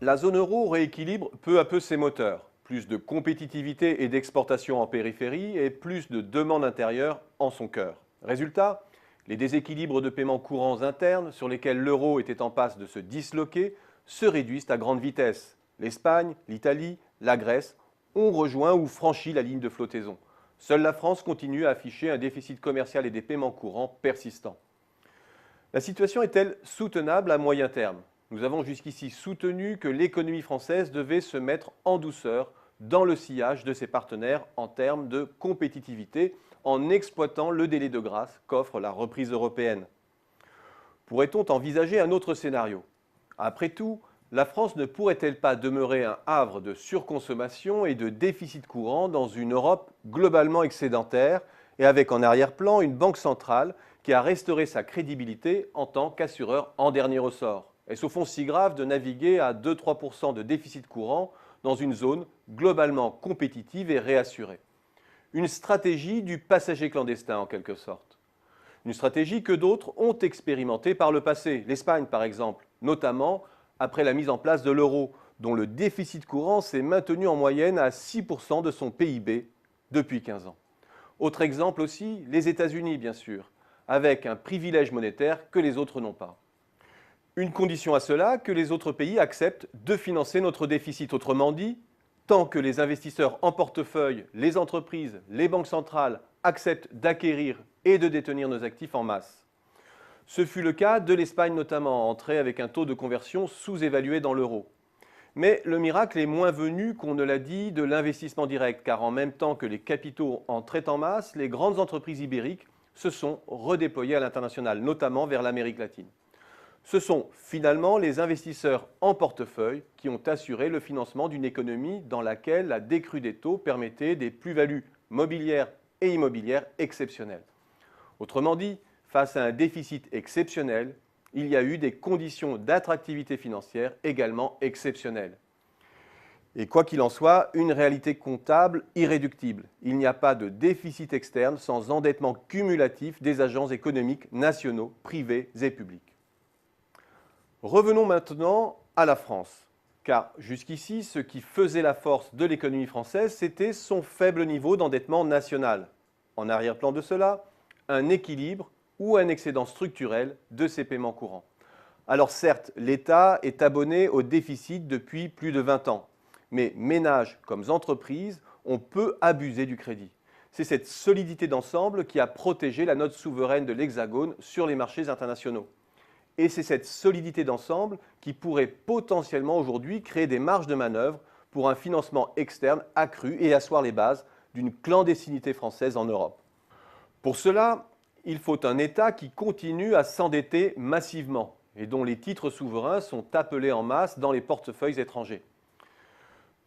La zone euro rééquilibre peu à peu ses moteurs. Plus de compétitivité et d'exportation en périphérie et plus de demande intérieure en son cœur. Résultat, les déséquilibres de paiements courants internes sur lesquels l'euro était en passe de se disloquer se réduisent à grande vitesse. L'Espagne, l'Italie, la Grèce ont rejoint ou franchi la ligne de flottaison. Seule la France continue à afficher un déficit commercial et des paiements courants persistant. La situation est-elle soutenable à moyen terme? Nous avons jusqu'ici soutenu que l'économie française devait se mettre en douceur dans le sillage de ses partenaires en termes de compétitivité en exploitant le délai de grâce qu'offre la reprise européenne. Pourrait-on envisager un autre scénario? Après tout, la France ne pourrait-elle pas demeurer un havre de surconsommation et de déficit courant dans une Europe globalement excédentaire et avec en arrière-plan une banque centrale qui a restauré sa crédibilité en tant qu'assureur en dernier ressort? Est-ce au fond si grave de naviguer à 2-3% de déficit courant dans une zone globalement compétitive et réassurée? Une stratégie du passager clandestin en quelque sorte. Une stratégie que d'autres ont expérimentée par le passé, l'Espagne par exemple, notamment après la mise en place de l'euro, dont le déficit courant s'est maintenu en moyenne à 6% de son PIB depuis 15 ans. Autre exemple aussi, les États-Unis bien sûr, avec un privilège monétaire que les autres n'ont pas. Une condition à cela, que les autres pays acceptent de financer notre déficit. Autrement dit, tant que les investisseurs en portefeuille, les entreprises, les banques centrales acceptent d'acquérir et de détenir nos actifs en masse. Ce fut le cas de l'Espagne notamment, entrée avec un taux de conversion sous-évalué dans l'euro. Mais le miracle est moins venu qu'on ne l'a dit de l'investissement direct, car en même temps que les capitaux entraient en masse, les grandes entreprises ibériques se sont redéployées à l'international, notamment vers l'Amérique latine. Ce sont finalement les investisseurs en portefeuille qui ont assuré le financement d'une économie dans laquelle la décrue des taux permettait des plus-values mobilières et immobilières exceptionnelles. Autrement dit, face à un déficit exceptionnel, il y a eu des conditions d'attractivité financière également exceptionnelles. Et quoi qu'il en soit, une réalité comptable irréductible. Il n'y a pas de déficit externe sans endettement cumulatif des agents économiques nationaux, privés et publics. Revenons maintenant à la France, car jusqu'ici, ce qui faisait la force de l'économie française, c'était son faible niveau d'endettement national. En arrière-plan de cela, un équilibre ou un excédent structurel de ses paiements courants. Alors certes, l'État est abonné au déficit depuis plus de 20 ans, mais ménages comme entreprises, on peut abuser du crédit. C'est cette solidité d'ensemble qui a protégé la note souveraine de l'Hexagone sur les marchés internationaux. Et c'est cette solidité d'ensemble qui pourrait potentiellement aujourd'hui créer des marges de manœuvre pour un financement externe accru et asseoir les bases d'une clandestinité française en Europe. Pour cela, il faut un État qui continue à s'endetter massivement et dont les titres souverains sont appelés en masse dans les portefeuilles étrangers.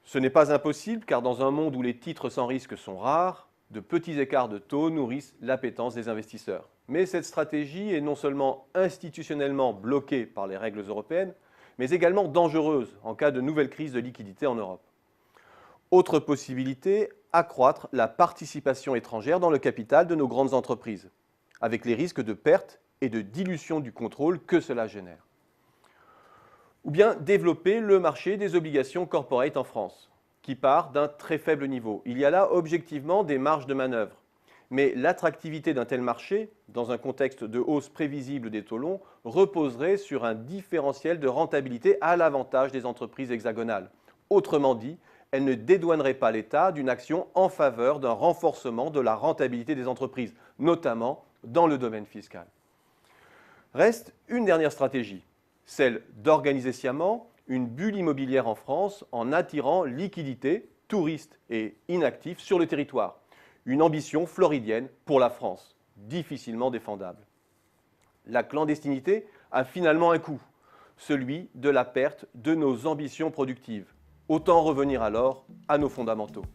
Ce n'est pas impossible car dans un monde où les titres sans risque sont rares, de petits écarts de taux nourrissent l'appétence des investisseurs. Mais cette stratégie est non seulement institutionnellement bloquée par les règles européennes, mais également dangereuse en cas de nouvelle crise de liquidité en Europe. Autre possibilité, accroître la participation étrangère dans le capital de nos grandes entreprises, avec les risques de perte et de dilution du contrôle que cela génère. Ou bien développer le marché des obligations corporate en France, qui part d'un très faible niveau. Il y a là objectivement des marges de manœuvre. Mais l'attractivité d'un tel marché, dans un contexte de hausse prévisible des taux longs, reposerait sur un différentiel de rentabilité à l'avantage des entreprises hexagonales. Autrement dit, elle ne dédouanerait pas l'État d'une action en faveur d'un renforcement de la rentabilité des entreprises, notamment dans le domaine fiscal. Reste une dernière stratégie, celle d'organiser sciemment une bulle immobilière en France en attirant liquidités, touristes et inactifs sur le territoire. Une ambition floridienne pour la France, difficilement défendable. La clandestinité a finalement un coût, celui de la perte de nos ambitions productives. Autant revenir alors à nos fondamentaux.